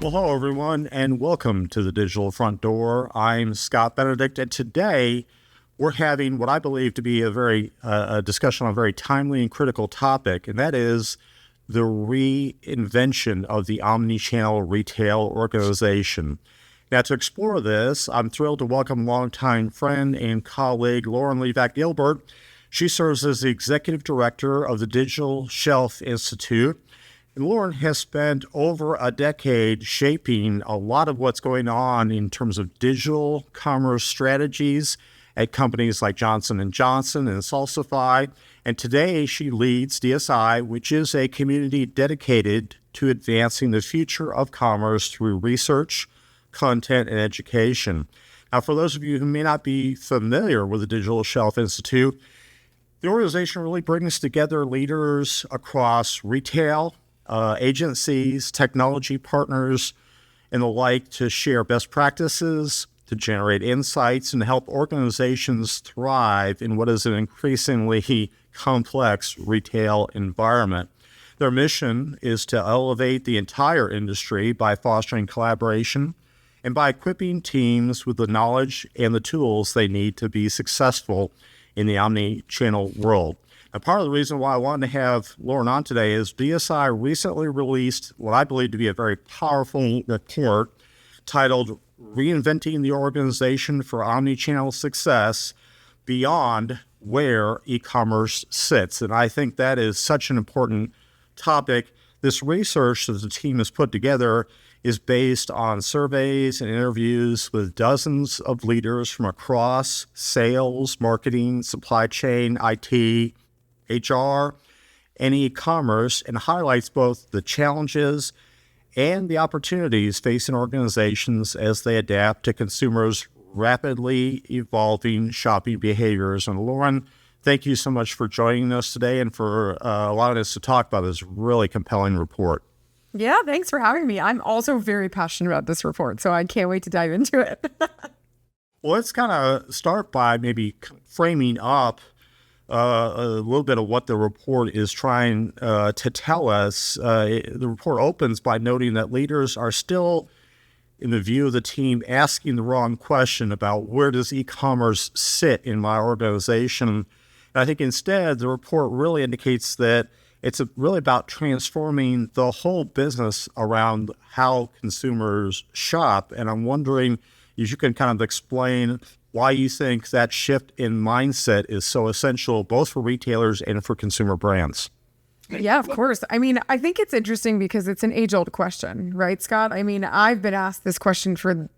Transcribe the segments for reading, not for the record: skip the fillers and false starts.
Well, hello, everyone, and welcome to the Digital Front Door. I'm Scott Benedict, and today we're having what I believe to be a discussion on a very timely and critical topic, and that is the reinvention of the omni-channel retail organization. Now, to explore this, I'm thrilled to welcome longtime friend and colleague Lauren Livak Gilbert. She serves as the executive director of the Digital Shelf Institute. And Lauren has spent over a decade shaping a lot of what's going on in terms of digital commerce strategies at companies like Johnson & Johnson and Salsify. And today she leads DSI, which is a community dedicated to advancing the future of commerce through research, content, and education. Now, for those of you who may not be familiar with the Digital Shelf Institute, the organization really brings together leaders across retail, agencies, technology partners, and the like to share best practices, to generate insights, and help organizations thrive in what is an increasingly complex retail environment. Their mission is to elevate the entire industry by fostering collaboration and by equipping teams with the knowledge and the tools they need to be successful in the omni-channel world. And part of the reason why I wanted to have Lauren on today is DSI recently released what I believe to be a very powerful report titled Reinventing the Organization for Omnichannel Success Beyond Where E-Commerce Sits. And I think that is such an important topic. This research that the team has put together is based on surveys and interviews with dozens of leaders from across sales, marketing, supply chain, IT, HR, and e-commerce, and highlights both the challenges and the opportunities facing organizations as they adapt to consumers' rapidly evolving shopping behaviors. And Lauren, thank you so much for joining us today and for allowing us to talk about this really compelling report. Yeah, thanks for having me. I'm also very passionate about this report, so I can't wait to dive into it. Well, let's kind of start by maybe framing up a little bit of what the report is trying to tell us. The report opens by noting that leaders are still, in the view of the team, asking the wrong question about where does e-commerce sit in my organization. And I think instead, the report really indicates that it's really about transforming the whole business around how consumers shop. And I'm wondering if you can kind of explain why you think that shift in mindset is so essential, both for retailers and for consumer brands. Yeah, of course. I mean, I think it's interesting because it's an age-old question, right, Scott? I mean, I've been asked this question for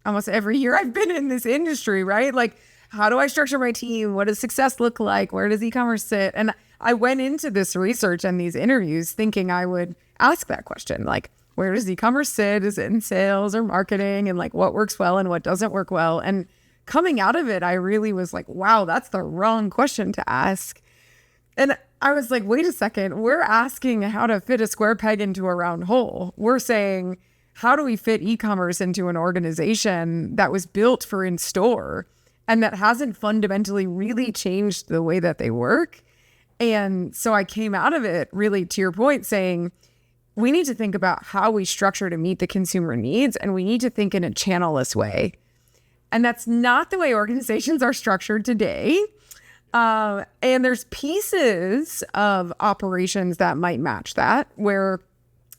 almost every year I've been in this industry, right? Like, how do I structure my team? What does success look like? Where does e-commerce sit? And I went into this research and these interviews thinking I would ask that question, like, where does e-commerce sit? Is it in sales or marketing? And like, what works well and what doesn't work well? And coming out of it, I really was like, wow, that's the wrong question to ask. And I was like, wait a second, we're asking how to fit a square peg into a round hole. We're saying, how do we fit e-commerce into an organization that was built for in-store and that hasn't fundamentally really changed the way that they work? And so I came out of it really, to your point, saying, we need to think about how we structure to meet the consumer needs, and we need to think in a channelless way. And that's not the way organizations are structured today. And there's pieces of operations that might match that, where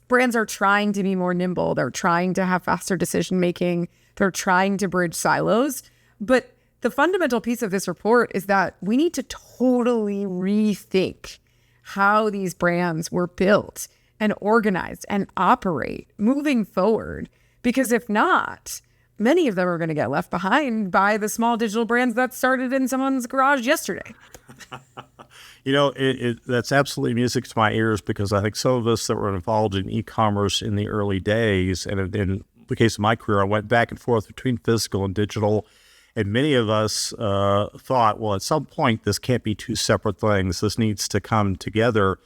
brands are trying to be more nimble. They're trying to have faster decision-making. They're trying to bridge silos. But the fundamental piece of this report is that we need to totally rethink how these brands were built and organized and operate moving forward. Because if not, many of them are going to get left behind by the small digital brands that started in someone's garage yesterday. You know, that's absolutely music to my ears, because I think some of us that were involved in e-commerce in the early days, and in the case of my career, I went back and forth between physical and digital, and many of us thought, well, at some point, this can't be two separate things. This needs to come together.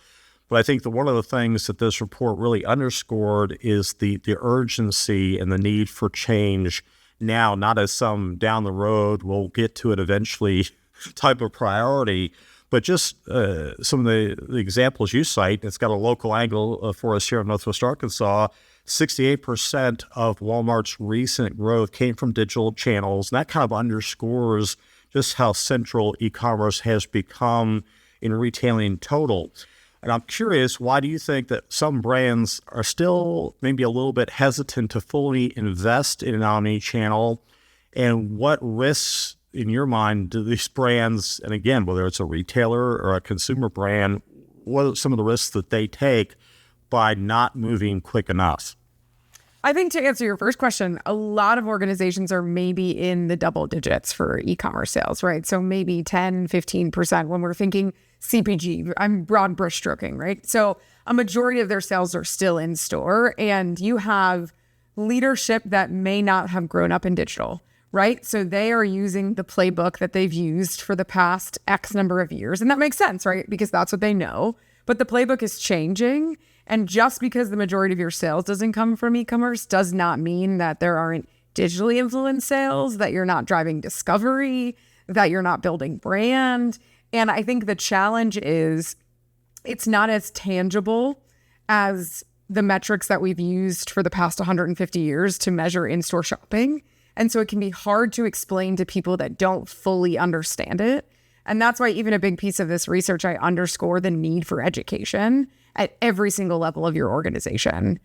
But I think that one of the things that this report really underscored is the urgency and the need for change now, not as some down the road, we'll get to it eventually type of priority, but just some of the examples you cite. It's got a local angle for us here in Northwest Arkansas. 68% of Walmart's recent growth came from digital channels. And that kind of underscores just how central e-commerce has become in retailing total. And I'm curious, why do you think that some brands are still maybe a little bit hesitant to fully invest in an omni-channel? And what risks, in your mind, do these brands, and again, whether it's a retailer or a consumer brand, what are some of the risks that they take by not moving quick enough? I think to answer your first question, a lot of organizations are maybe in the double digits for e-commerce sales, right? So maybe 10, 15% when we're thinking CPG. I'm broad brush stroking, right? So a majority of their sales are still in store, and you have leadership that may not have grown up in digital, right? So they are using the playbook that they've used for the past X number of years. And that makes sense, right? Because that's what they know. But the playbook is changing. And just because the majority of your sales doesn't come from e-commerce does not mean that there aren't digitally influenced sales, that you're not driving discovery, that you're not building brand. And I think the challenge is it's not as tangible as the metrics that we've used for the past 150 years to measure in-store shopping. And so it can be hard to explain to people that don't fully understand it. And that's why even a big piece of this research, I underscore the need for education at every single level of your organization.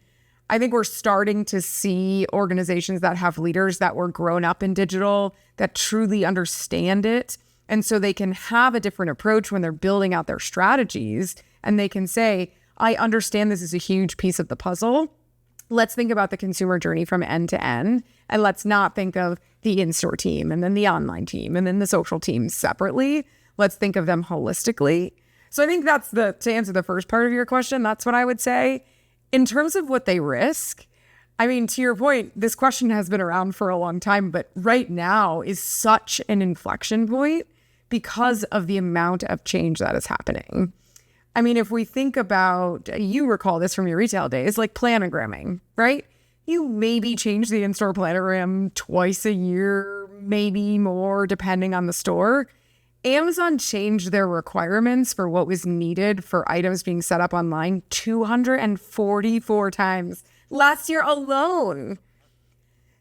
I think we're starting to see organizations that have leaders that were grown up in digital, that truly understand it. And so they can have a different approach when they're building out their strategies. And they can say, I understand this is a huge piece of the puzzle. Let's think about the consumer journey from end to end. And let's not think of the in-store team and then the online team and then the social team separately. Let's think of them holistically. So I think that's to answer the first part of your question, that's what I would say. In terms of what they risk, I mean, to your point, this question has been around for a long time, but right now is such an inflection point because of the amount of change that is happening. I mean, if we think about, you recall this from your retail days, like planogramming, right? You maybe change the in-store planogram twice a year, maybe more, depending on the store. Amazon changed their requirements for what was needed for items being set up online 244 times last year alone.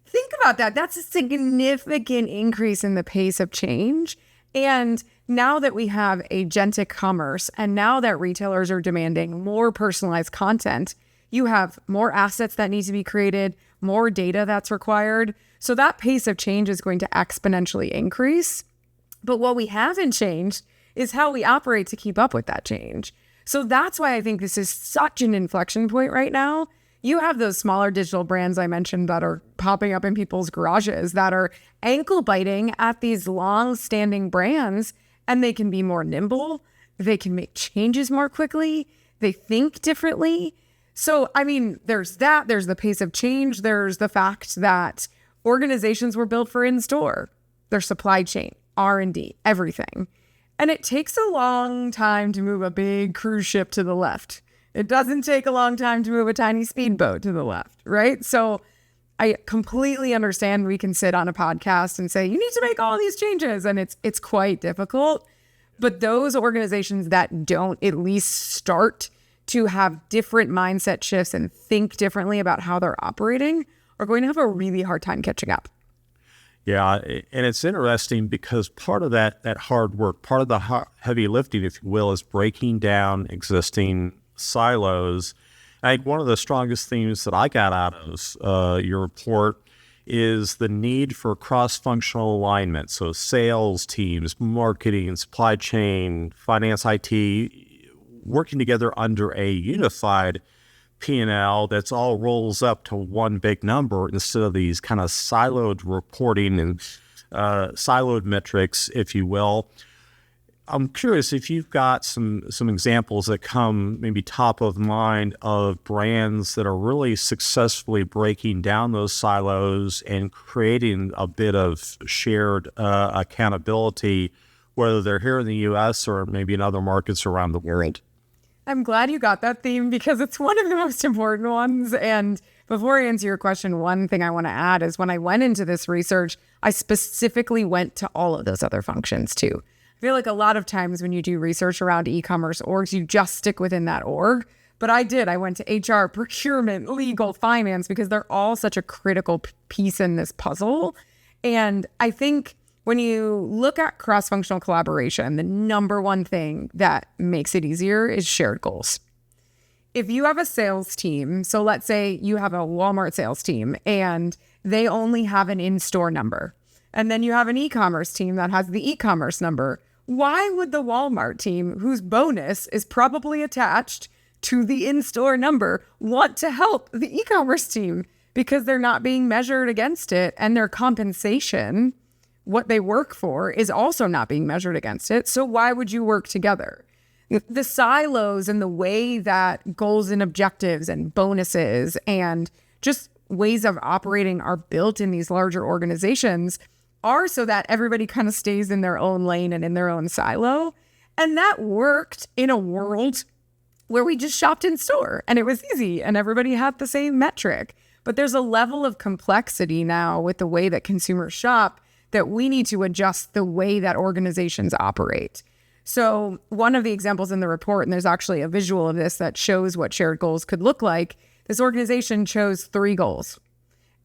Think about that. That's a significant increase in the pace of change. And now that we have agentic commerce, and now that retailers are demanding more personalized content, you have more assets that need to be created, more data that's required. So that pace of change is going to exponentially increase. But what we haven't changed is how we operate to keep up with that change. So that's why I think this is such an inflection point right now. You have those smaller digital brands I mentioned that are popping up in people's garages that are ankle biting at these long-standing brands, and they can be more nimble. They can make changes more quickly. They think differently. So, I mean, there's that. There's the pace of change. There's the fact that organizations were built for in-store, their supply chain, R&D, everything. And it takes a long time to move a big cruise ship to the left. It doesn't take a long time to move a tiny speedboat to the left, right? So I completely understand we can sit on a podcast and say, you need to make all these changes. And it's quite difficult. But those organizations that don't at least start to have different mindset shifts and think differently about how they're operating are going to have a really hard time catching up. Yeah, and it's interesting because part of that hard work, part of the heavy lifting, if you will, is breaking down existing silos. I think one of the strongest themes that I got out of your report is the need for cross-functional alignment. So sales teams, marketing, supply chain, finance, IT, working together under a unified P&L that's all rolls up to one big number instead of these kind of siloed reporting and siloed metrics, if you will. I'm curious if you've got some examples that come maybe top of mind of brands that are really successfully breaking down those silos and creating a bit of shared accountability, whether they're here in the U.S. or maybe in other markets around the world. I'm glad you got that theme because it's one of the most important ones. And before I answer your question, one thing I want to add is when I went into this research, I specifically went to all of those other functions too. I feel like a lot of times when you do research around e-commerce orgs, you just stick within that org. But I went to HR, procurement, legal, finance, because they're all such a critical piece in this puzzle. And I think when you look at cross-functional collaboration, the number one thing that makes it easier is shared goals. If you have a sales team, so let's say you have a Walmart sales team and they only have an in-store number, and then you have an e-commerce team that has the e-commerce number, why would the Walmart team, whose bonus is probably attached to the in-store number, want to help the e-commerce team? Because they're not being measured against it, and their compensation, what they work for, is also not being measured against it. So why would you work together? The silos and the way that goals and objectives and bonuses and just ways of operating are built in these larger organizations are so that everybody kind of stays in their own lane and in their own silo. And that worked in a world where we just shopped in store and it was easy and everybody had the same metric. But there's a level of complexity now with the way that consumers shop that we need to adjust the way that organizations operate. So one of the examples in the report, and there's actually a visual of this that shows what shared goals could look like, this organization chose 3 goals.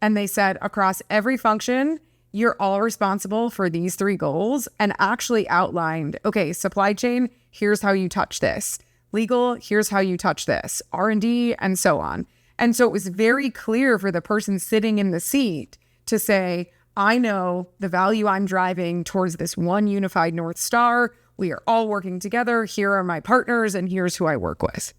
And they said across every function, you're all responsible for these 3 goals, and actually outlined, okay, supply chain, here's how you touch this. Legal, here's how you touch this. R&D, and so on. And so it was very clear for the person sitting in the seat to say, I know the value I'm driving towards this one unified North Star. We are all working together. Here are my partners, and here's who I work with.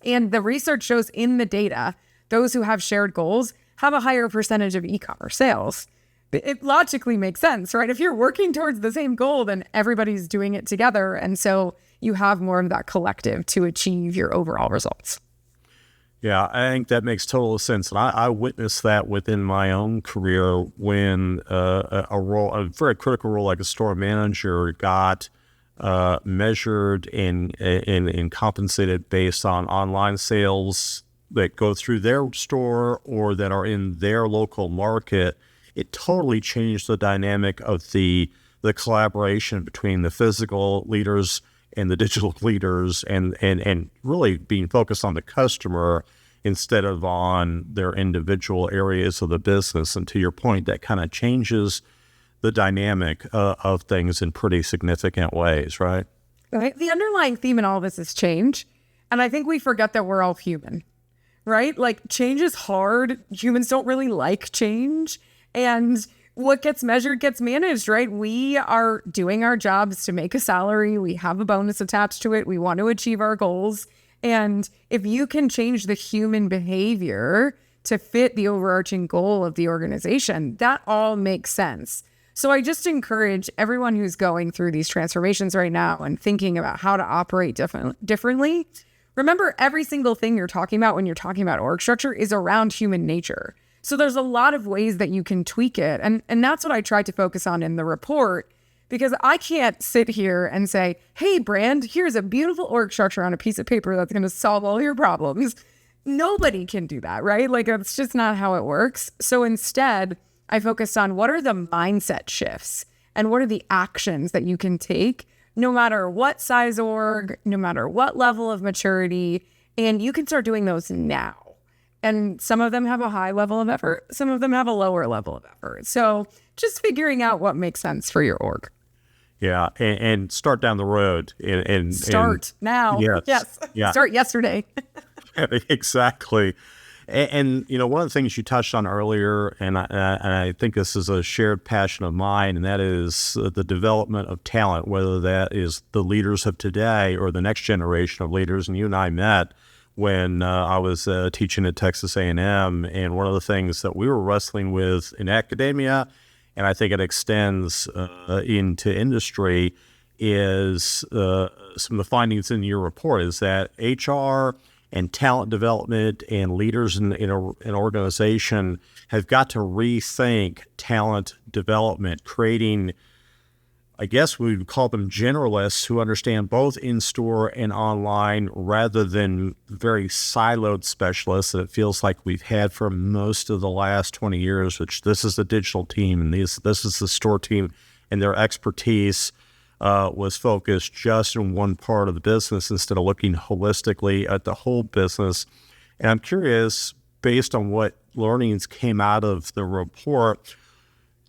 And the research shows in the data, those who have shared goals have a higher percentage of e-commerce sales. It logically makes sense, right? If you're working towards the same goal, then everybody's doing it together. And so you have more of that collective to achieve your overall results. Yeah, I think that makes total sense. And I witnessed that within my own career when a very critical role like a store manager got measured and compensated based on online sales that go through their store or that are in their local market. It totally changed the dynamic of the collaboration between the physical leaders and the digital leaders and really being focused on the customer instead of on their individual areas of the business. And to your point, that kind of changes the dynamic of things in pretty significant ways, right? Right. The underlying theme in all of this is change. And I think we forget that we're all human, right? Like change is hard. Humans don't really like change. And what gets measured gets managed, right? We are doing our jobs to make a salary. We have a bonus attached to it. We want to achieve our goals. And if you can change the human behavior to fit the overarching goal of the organization, that all makes sense. So I just encourage everyone who's going through these transformations right now and thinking about how to operate differently. Remember, every single thing you're talking about when you're talking about org structure is around human nature. So there's a lot of ways that you can tweak it. And that's what I tried to focus on in the report, because I can't sit here and say, hey, brand, here's a beautiful org structure on a piece of paper that's going to solve all your problems. Nobody can do that, right? Like, it's just not how it works. So instead, I focused on what are the mindset shifts and what are the actions that you can take no matter what size org, no matter what level of maturity, and you can start doing those now. And some of them have a high level of effort. Some of them have a lower level of effort. So just figuring out what makes sense for your org. Yeah, and start down the road. Start now. Yes. Yeah. Start yesterday. Exactly. And you know, one of the things you touched on earlier, and I think this is a shared passion of mine, and that is the development of talent, whether that is the leaders of today or the next generation of leaders. And you and I met when I was teaching at Texas A&M, and one of the things that we were wrestling with in academia, and I think it extends into industry, is some of the findings in your report is that HR and talent development and leaders in an organization have got to rethink talent development, creating, I guess we would call them generalists who understand both in-store and online rather than very siloed specialists that it feels like we've had for most of the last 20 years, which this is the digital team and this is the store team and their expertise. was focused just in one part of the business instead of looking holistically at the whole business. And I'm curious, based on what learnings came out of the report,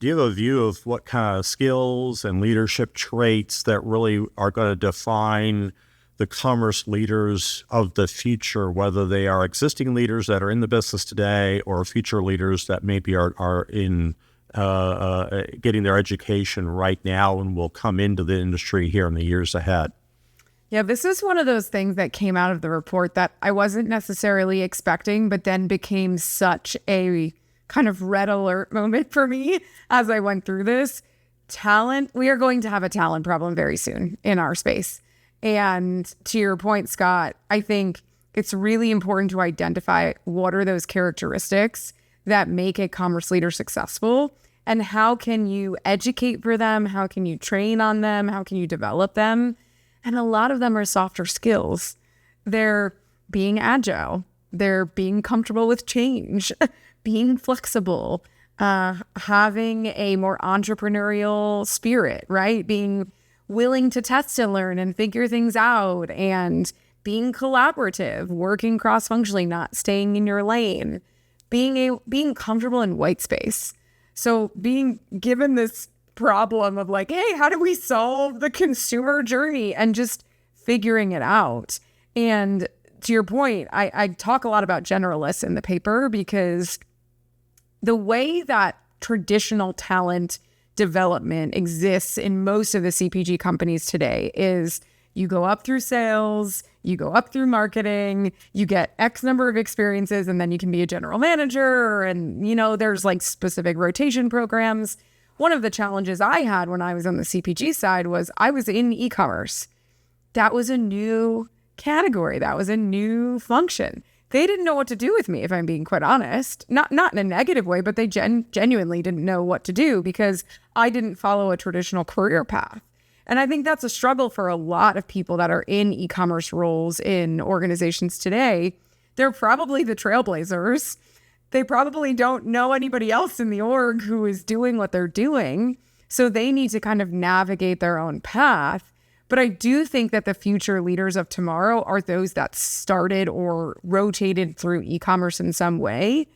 do you have a view of what kind of skills and leadership traits that really are going to define the commerce leaders of the future, whether they are existing leaders that are in the business today or future leaders that maybe are in getting their education right now and will come into the industry here in the years ahead? Yeah, this is one of those things that came out of the report that I wasn't necessarily expecting, but then became such a kind of red alert moment for me as I went through this. Talent, we are going to have a talent problem very soon in our space. And to your point, Scott, I think it's really important to identify what are those characteristics that make a commerce leader successful, and how can you educate for them? How can you train on them? How can you develop them? And a lot of them are softer skills. They're being agile. They're being comfortable with change, being flexible, having a more entrepreneurial spirit, right? Being willing to test and learn and figure things out, and being collaborative, working cross-functionally, not staying in your lane, being comfortable in white space. So being given this problem of like, hey, how do we solve the consumer journey, and just figuring it out. And to your point, I talk a lot about generalists in the paper, because the way that traditional talent development exists in most of the CPG companies today is you go up through sales, you go up through marketing, you get X number of experiences, and then you can be a general manager. And, there's like specific rotation programs. One of the challenges I had when I was on the CPG side was I was in e-commerce. That was a new category. That was a new function. They didn't know what to do with me, if I'm being quite honest. Not in a negative way, but they genuinely didn't know what to do, because I didn't follow a traditional career path. And I think that's a struggle for a lot of people that are in e-commerce roles in organizations today. They're probably the trailblazers. They probably don't know anybody else in the org who is doing what they're doing. So they need to kind of navigate their own path. But I do think that the future leaders of tomorrow are those that started or rotated through e-commerce in some way.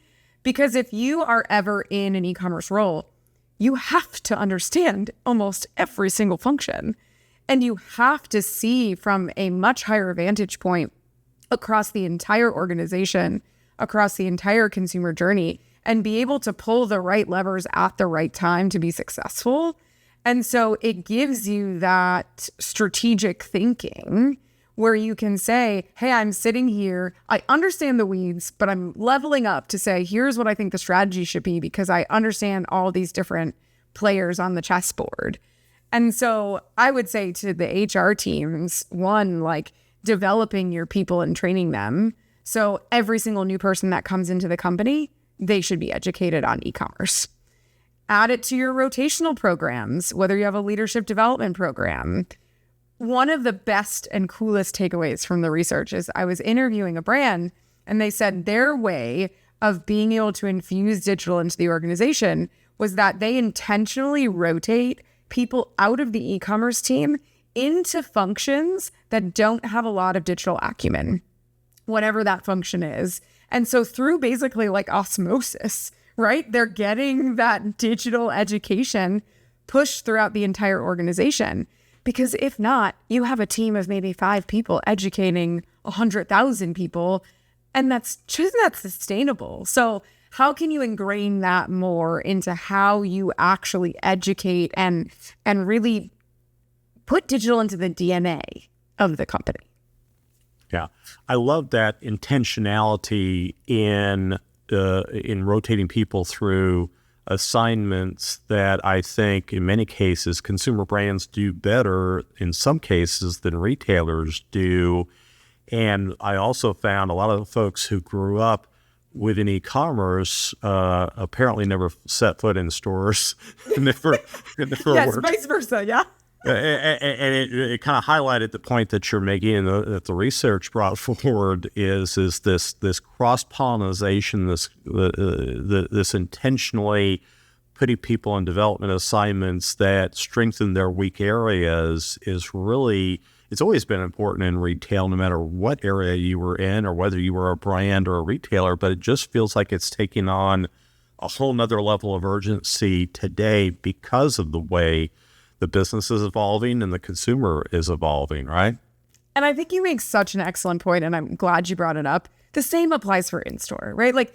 Because if you are ever in an e-commerce role, you have to understand almost every single function. And you have to see from a much higher vantage point across the entire organization, across the entire consumer journey, and be able to pull the right levers at the right time to be successful. And so it gives you that strategic thinking where you can say, hey, I'm sitting here, I understand the weeds, but I'm leveling up to say, here's what I think the strategy should be, because I understand all these different players on the chessboard. And so I would say to the HR teams, one, like developing your people and training them. So every single new person that comes into the company, they should be educated on e-commerce. Add it to your rotational programs, whether you have a leadership development program. One of the best and coolest takeaways from the research is I was interviewing a brand, and they said their way of being able to infuse digital into the organization was that they intentionally rotate people out of the e-commerce team into functions that don't have a lot of digital acumen, whatever that function is. And so through basically like osmosis, right? They're getting that digital education pushed throughout the entire organization. Because if not, you have a team of maybe 5 people educating 100,000 people, and that's just not sustainable. So how can you ingrain that more into how you actually educate and really put digital into the DNA of the company? Yeah, I love that intentionality in rotating people through assignments that I think in many cases consumer brands do better in some cases than retailers do. And I also found a lot of the folks who grew up within e-commerce apparently never set foot in stores. never Yes, worked. vice versa, yeah. And it kind of highlighted the point that you're making and that the research brought forward is this cross-pollination, this intentionally putting people on development assignments that strengthen their weak areas is really, it's always been important in retail, no matter what area you were in or whether you were a brand or a retailer, but it just feels like it's taking on a whole nother level of urgency today because of the way the business is evolving and the consumer is evolving, right? And I think you make such an excellent point, and I'm glad you brought it up. The same applies for in-store, right? Like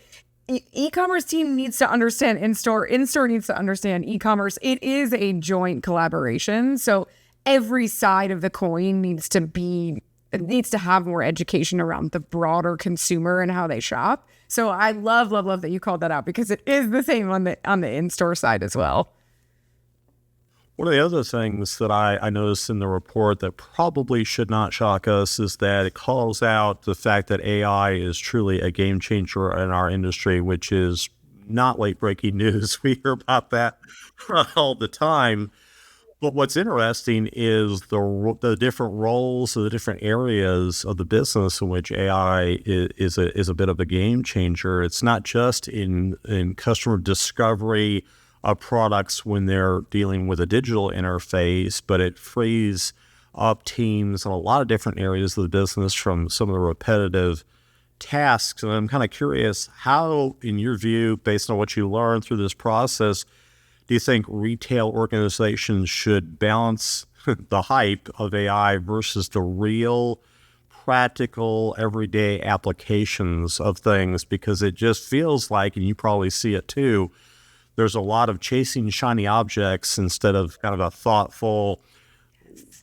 e-commerce team needs to understand in-store needs to understand e-commerce. It is a joint collaboration. So every side of the coin needs to have more education around the broader consumer and how they shop. So I love that you called that out, because it is the same on the in-store side as well. One of the other things that I noticed in the report that probably should not shock us is that it calls out the fact that AI is truly a game changer in our industry, which is not late-breaking news. We hear about that all the time. But what's interesting is the different roles of the different areas of the business in which AI is a bit of a game changer. It's not just in customer discovery of products when they're dealing with a digital interface, but it frees up teams in a lot of different areas of the business from some of the repetitive tasks. And I'm kind of curious, how, in your view, based on what you learned through this process, do you think retail organizations should balance the hype of AI versus the real practical everyday applications of things? Because it just feels like, and you probably see it too, there's a lot of chasing shiny objects instead of kind of a thoughtful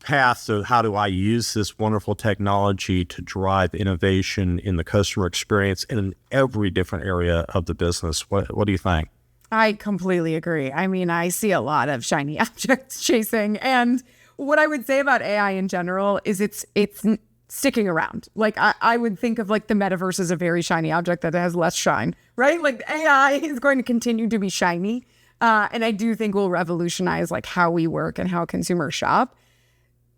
path to how do I use this wonderful technology to drive innovation in the customer experience in every different area of the business. What do you think? I completely agree. I mean, I see a lot of shiny objects chasing. And what I would say about AI in general is it's sticking around. Like I would think of like the metaverse as a very shiny object that has less shine, right? Like AI is going to continue to be shiny. And I do think will revolutionize like how we work and how consumers shop.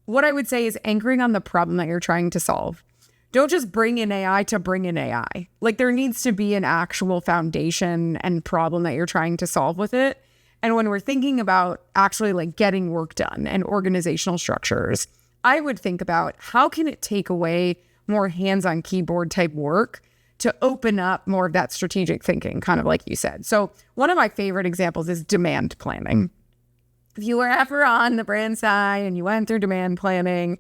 What I would say is anchoring on the problem that you're trying to solve. Don't just bring in AI to bring in AI. Like there needs to be an actual foundation and problem that you're trying to solve with it. And when we're thinking about actually like getting work done and organizational structures, I would think about how can it take away more hands-on keyboard type work to open up more of that strategic thinking, kind of like you said. So one of my favorite examples is demand planning. If you were ever on the brand side and you went through demand planning,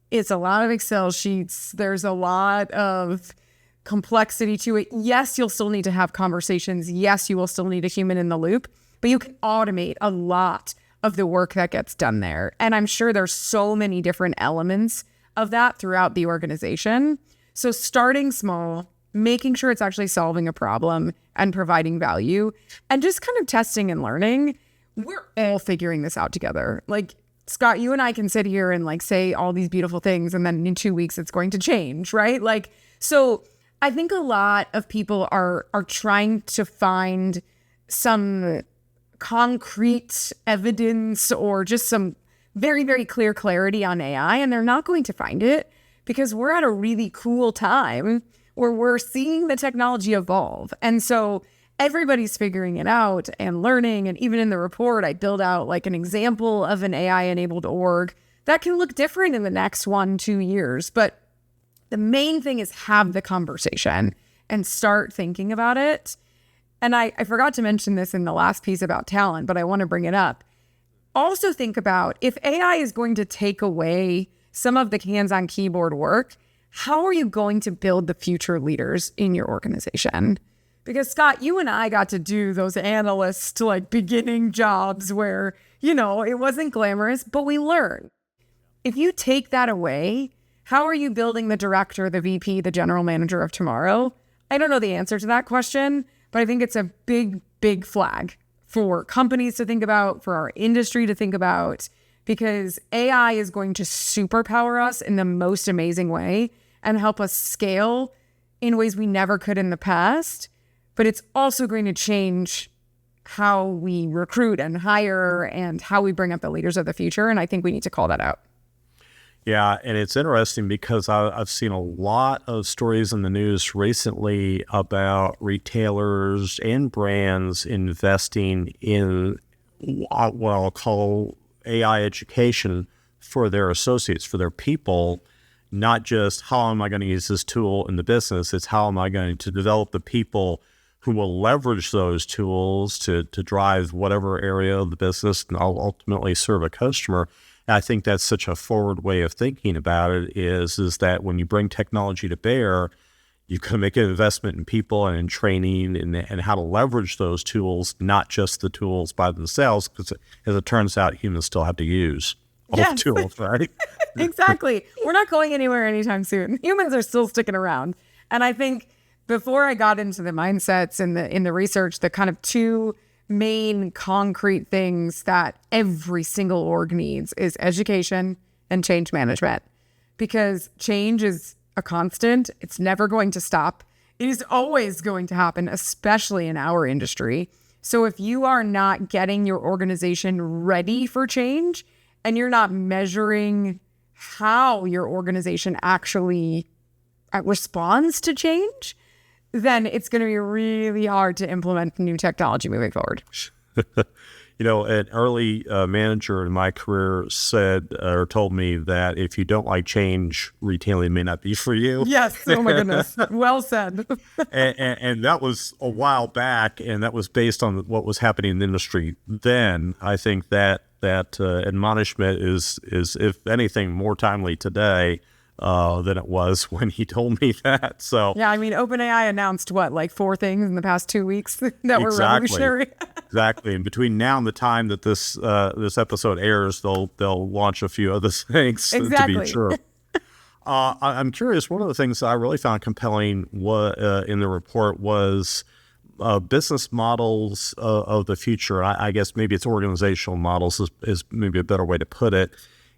it's a lot of Excel sheets. There's a lot of complexity to it. Yes, you'll still need to have conversations. Yes, you will still need a human in the loop, but you can automate a lot of the work that gets done there. And I'm sure there's so many different elements of that throughout the organization. So starting small, making sure it's actually solving a problem and providing value, and just kind of testing and learning. We're all figuring this out together. Like Scott, you and I can sit here and like say all these beautiful things, and then in 2 weeks it's going to change, right? Like, so I think a lot of people are trying to find some concrete evidence or just some very, very clear clarity on AI, and they're not going to find it because we're at a really cool time where we're seeing the technology evolve. And so everybody's figuring it out and learning. And even in the report, I build out like an example of an AI-enabled org that can look different in the next 1-2 years. But the main thing is have the conversation and start thinking about it. And I forgot to mention this in the last piece about talent, but I want to bring it up. Also think about if AI is going to take away some of the hands-on keyboard work, how are you going to build the future leaders in your organization? Because Scott, you and I got to do those analyst like beginning jobs where, you know, it wasn't glamorous, but we learned. If you take that away, how are you building the director, the VP, the general manager of tomorrow? I don't know the answer to that question, but I think it's a big, big flag for companies to think about, for our industry to think about, because AI is going to superpower us in the most amazing way and help us scale in ways we never could in the past. But it's also going to change how we recruit and hire and how we bring up the leaders of the future. And I think we need to call that out. Yeah, and it's interesting because I've seen a lot of stories in the news recently about retailers and brands investing in what I'll call AI education for their associates, for their people, not just how am I going to use this tool in the business, it's how am I going to develop the people who will leverage those tools to drive whatever area of the business and ultimately serve a customer. And I think that's such a forward way of thinking about it is that when you bring technology to bear, you can make an investment in people and in training and how to leverage those tools, not just the tools by themselves, because as it turns out, humans still have to use all the tools, right? Exactly. We're not going anywhere anytime soon. Humans are still sticking around. And I think before I got into the mindsets and in the research, the kind of two main concrete things that every single org needs is education and change management, because change is a constant. It's never going to stop. It is always going to happen, especially in our industry. So if you are not getting your organization ready for change and you're not measuring how your organization actually responds to change, then it's going to be really hard to implement new technology moving forward. An early manager in my career said or told me that if you don't like change, retailing may not be for you. Yes. Oh my goodness. Well said. and that was a while back, and that was based on what was happening in the industry then. I think that admonishment is, if anything, more timely today than it was when he told me that. So yeah, I mean, OpenAI announced like 4 things in the past 2 weeks that were revolutionary. Exactly. And between now and the time that this episode airs, they'll launch a few other things to be sure. I'm curious. One of the things I really found compelling in the report was business models of the future. I guess maybe it's organizational models is maybe a better way to put it.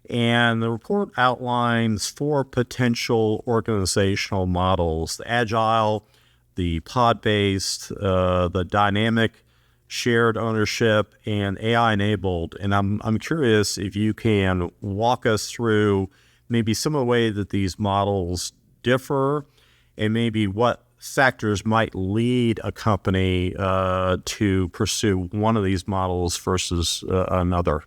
And the report outlines 4 potential organizational models: the agile, the pod-based, the dynamic, shared ownership, and AI-enabled. And I'm curious if you can walk us through maybe some of the way that these models differ and maybe what factors might lead a company to pursue one of these models versus another.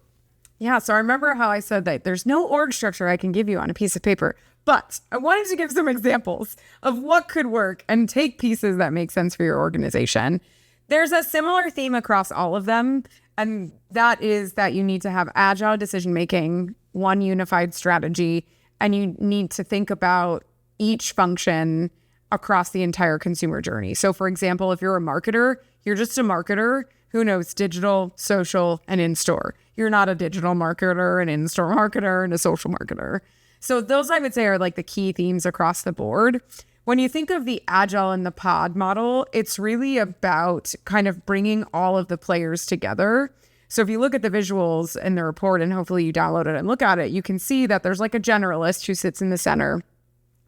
Yeah, so I remember how I said that there's no org structure I can give you on a piece of paper, but I wanted to give some examples of what could work and take pieces that make sense for your organization. There's a similar theme across all of them, and that is that you need to have agile decision-making, one unified strategy, and you need to think about each function across the entire consumer journey. So for example, if you're a marketer, you're just a marketer who knows digital, social, and in-store. You're not a digital marketer, an in-store marketer, and a social marketer. So those, I would say, are like the key themes across the board. When you think of the agile and the pod model, it's really about kind of bringing all of the players together. So if you look at the visuals in the report, and hopefully you download it and look at it, you can see that there's like a generalist who sits in the center,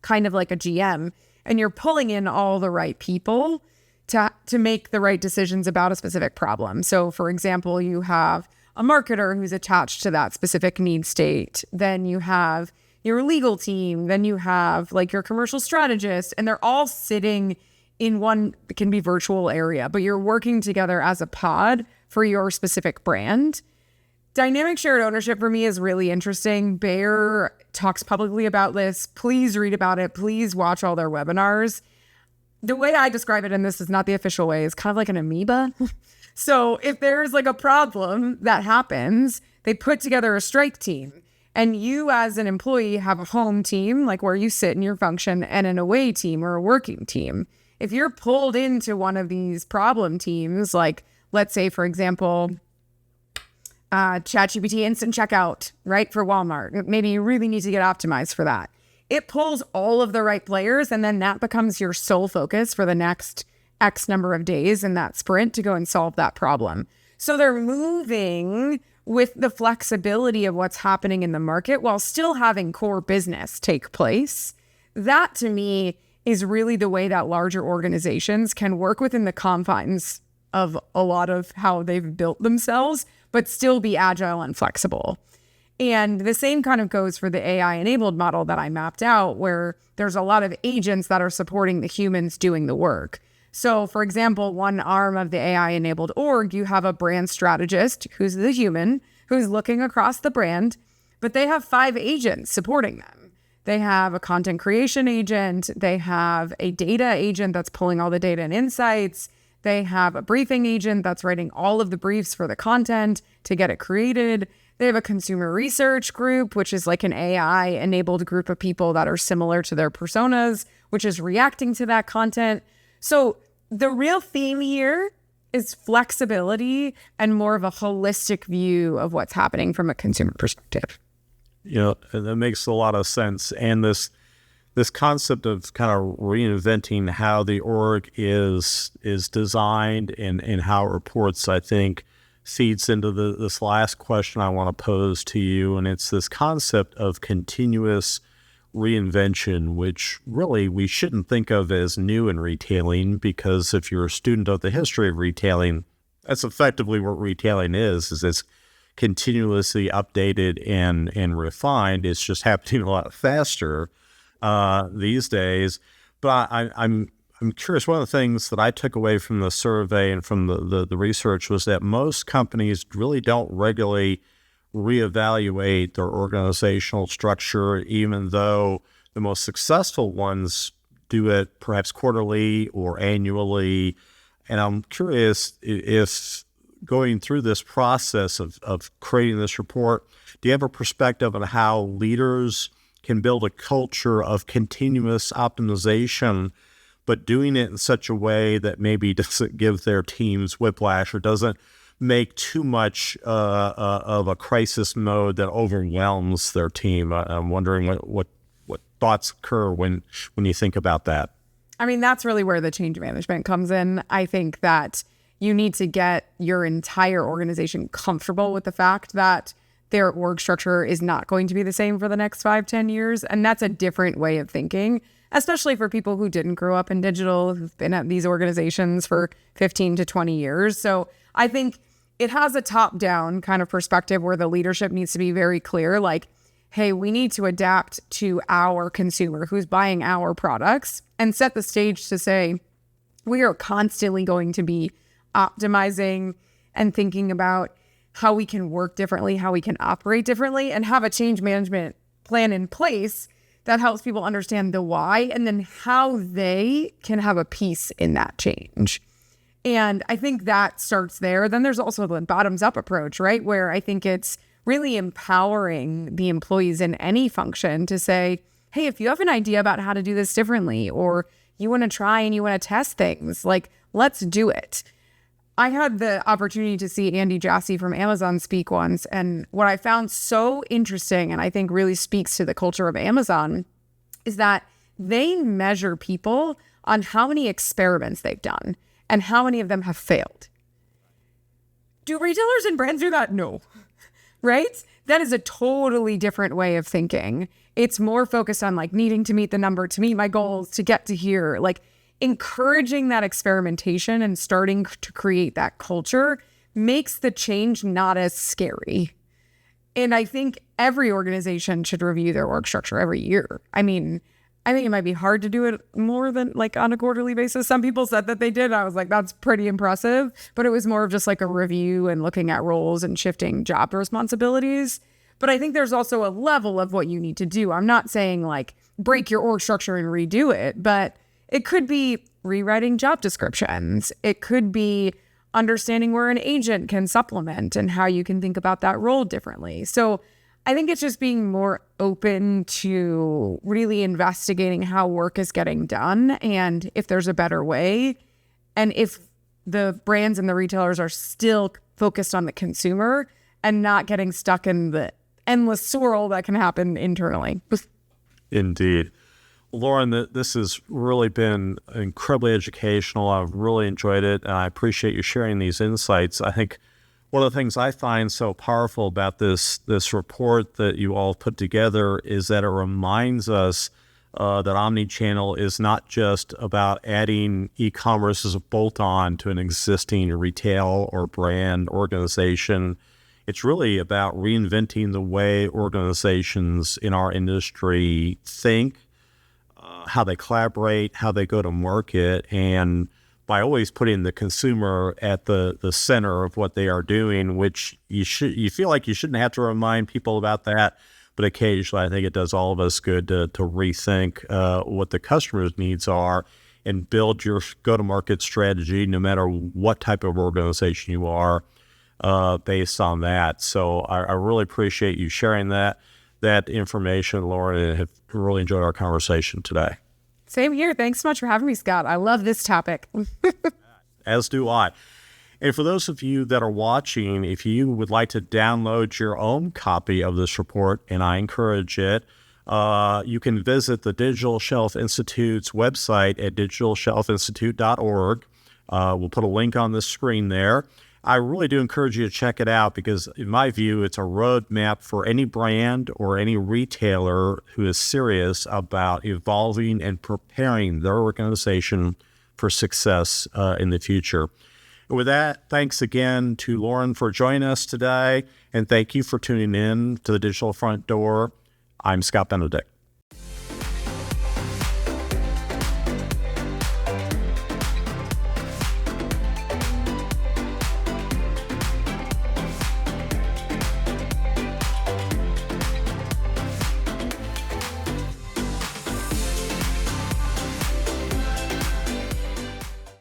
kind of like a GM, and you're pulling in all the right people to make the right decisions about a specific problem. So for example, you have a marketer who's attached to that specific need state. Then you have your legal team. Then you have like your commercial strategist, and they're all sitting in one, it can be virtual area, but you're working together as a pod for your specific brand. Dynamic shared ownership for me is really interesting. Bayer talks publicly about this. Please read about it. Please watch all their webinars. The way I describe it, and this is not the official way, is kind of like an amoeba. So if there's like a problem that happens, they put together a strike team. And you as an employee have a home team, like where you sit in your function, and an away team or a working team. If you're pulled into one of these problem teams, like let's say, for example, ChatGPT instant checkout, right, for Walmart, maybe you really need to get optimized for that. It pulls all of the right players, and then that becomes your sole focus for the next X number of days in that sprint to go and solve that problem. So they're moving with the flexibility of what's happening in the market while still having core business take place. That to me is really the way that larger organizations can work within the confines of a lot of how they've built themselves, but still be agile and flexible. And the same kind of goes for the AI enabled model that I mapped out, where there's a lot of agents that are supporting the humans doing the work. So for example, one arm of the AI enabled org, you have a brand strategist who's the human who's looking across the brand, but they have 5 agents supporting them. They have a content creation agent. They have a data agent that's pulling all the data and insights. They have a briefing agent that's writing all of the briefs for the content to get it created. They have a consumer research group, which is like an AI-enabled group of people that are similar to their personas, which is reacting to that content. So the real theme here is flexibility and more of a holistic view of what's happening from a consumer perspective. That makes a lot of sense. And this concept of kind of reinventing how the org is designed and how it reports, I think, feeds into this last question I want to pose to you. And it's this concept of continuous reinvention, which really we shouldn't think of as new in retailing, because if you're a student of the history of retailing, that's effectively what retailing is it's continuously updated and refined. It's just happening a lot faster these days. But I'm curious, one of the things that I took away from the survey and from the research was that most companies really don't regularly reevaluate their organizational structure, even though the most successful ones do it perhaps quarterly or annually. And I'm curious if going through this process of creating this report, do you have a perspective on how leaders can build a culture of continuous optimization, but doing it in such a way that maybe doesn't give their teams whiplash or doesn't make too much of a crisis mode that overwhelms their team? I'm wondering what thoughts occur when you think about that. I mean, that's really where the change management comes in. I think that you need to get your entire organization comfortable with the fact that their org structure is not going to be the same for the next 5-10 years. And that's a different way of thinking, especially for people who didn't grow up in digital, who've been at these organizations for 15 to 20 years. So I think it has a top-down kind of perspective where the leadership needs to be very clear, like, hey, we need to adapt to our consumer who's buying our products and set the stage to say, we are constantly going to be optimizing and thinking about how we can work differently, how we can operate differently, and have a change management plan in place that helps people understand the why and then how they can have a piece in that change. And I think that starts there. Then there's also the bottoms up approach, right? Where I think it's really empowering the employees in any function to say, hey, if you have an idea about how to do this differently, or you want to try and you want to test things, like, let's do it. I had the opportunity to see Andy Jassy from Amazon speak once. And what I found so interesting, and I think really speaks to the culture of Amazon, is that they measure people on how many experiments they've done and how many of them have failed. Do retailers and brands do that? No. Right? That is a totally different way of thinking. It's more focused on like needing to meet the number, to meet my goals, to get to here. Like, encouraging that experimentation and starting to create that culture makes the change not as scary. And I think every organization should review their org structure every year. I mean, I think it might be hard to do it more than like on a quarterly basis. Some people said that they did. I was like, that's pretty impressive. But it was more of just like a review and looking at roles and shifting job responsibilities. But I think there's also a level of what you need to do. I'm not saying like break your org structure and redo it, but it could be rewriting job descriptions. It could be understanding where an agent can supplement and how you can think about that role differently. So I think it's just being more open to really investigating how work is getting done and if there's a better way. And if the brands and the retailers are still focused on the consumer and not getting stuck in the endless swirl that can happen internally. Indeed. Lauren, this has really been incredibly educational. I've really enjoyed it, and I appreciate you sharing these insights. I think one of the things I find so powerful about this report that you all put together is that it reminds us that omnichannel is not just about adding e-commerce as a bolt-on to an existing retail or brand organization. It's really about reinventing the way organizations in our industry think, how they collaborate, how they go to market, and by always putting the consumer at the center of what they are doing, which you feel like you shouldn't have to remind people about that, but occasionally I think it does all of us good to rethink what the customer's needs are and build your go-to-market strategy, no matter what type of organization you are, based on that. So I really appreciate you sharing that information, Lauren, and have really enjoyed our conversation today. Same here. Thanks so much for having me, Scott. I love this topic. As do I. And for those of you that are watching, if you would like to download your own copy of this report, and I encourage it, you can visit the Digital Shelf Institute's website at digitalshelfinstitute.org. We'll put a link on the screen there. I really do encourage you to check it out because, in my view, it's a roadmap for any brand or any retailer who is serious about evolving and preparing their organization for success in the future. And with that, thanks again to Lauren for joining us today, and thank you for tuning in to the Digital Front Door. I'm Scott Benedict.